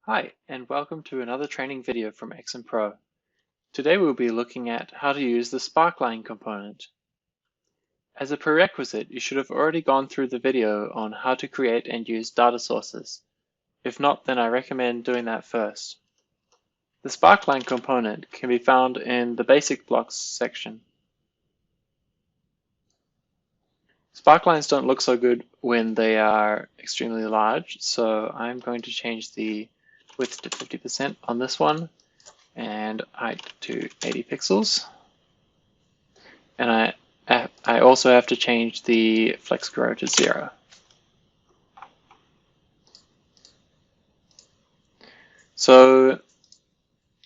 Hi, and welcome to another training video from XMPRO. Today we'll be looking at how to use the Sparkline component. As a prerequisite, you should have already gone through the video on how to create and use data sources. If not, then I recommend doing that first. The Sparkline component can be found in the Basic Blocks section. Sparklines don't look so good when they are extremely large, so I'm going to change the width to 50% on this one and height to 80 pixels. And I also have to change the flex grow to 0. So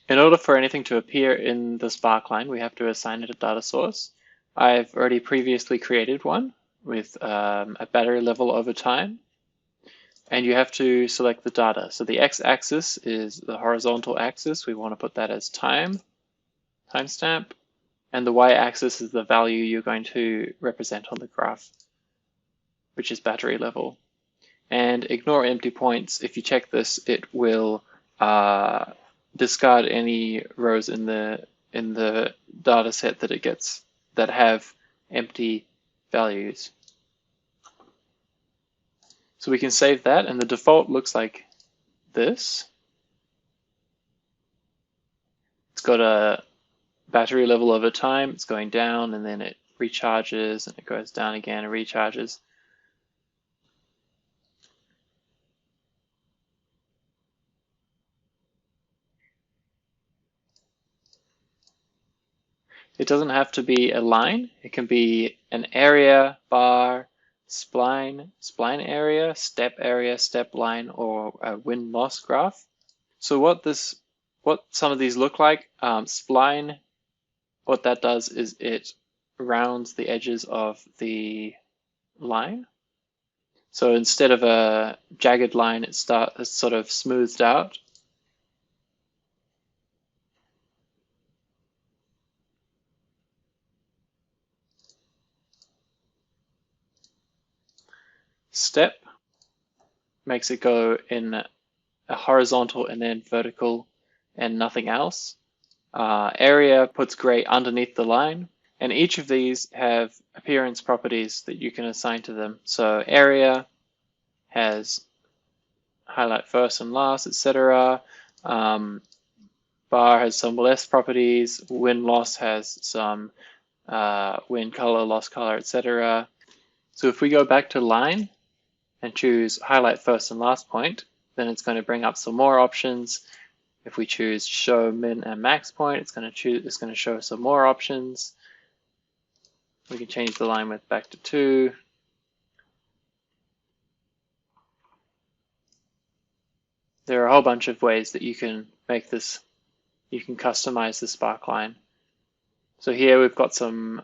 in order for anything to appear in the Sparkline, we have to assign it a data source. I've already previously created one with a battery level over time. And you have to select the data. So the x-axis is the horizontal axis. We want to put that as timestamp. And the y-axis is the value you're going to represent on the graph, which is battery level. And ignore empty points. If you check this, it will discard any rows in the data set that it gets that have empty values. So we can save that, and the default looks like this. It's got a battery level over time. It's going down, and then it recharges, and it goes down again and recharges. It doesn't have to be a line. It can be an area, bar, spline area, step line, or a win-loss graph. So what some of these look like, spline, what that does is it rounds the edges of the line. So instead of a jagged line, it's sort of smoothed out. Step makes it go in a horizontal and then vertical and nothing else. Area puts gray underneath the line, and each of these have appearance properties that you can assign to them. So area has highlight first and last, etc. Bar has some less properties. Win loss has some win color, loss color, etc. So if we go back to line and choose highlight first and last point, then it's going to bring up some more options. If we choose show min and max point, it's going to show some more options. We can change the line width back to 2. There are a whole bunch of ways that you can make this, you can customize the Sparkline. So here we've got some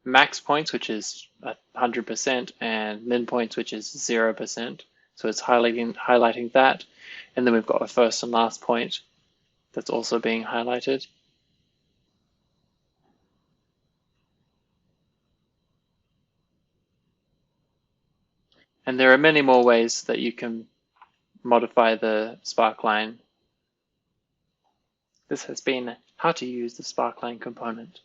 max points, which is 100%, and min points, which is 0%. So it's highlighting that. And then we've got a first and last point that's also being highlighted. And there are many more ways that you can modify the Sparkline. This has been how to use the Sparkline component.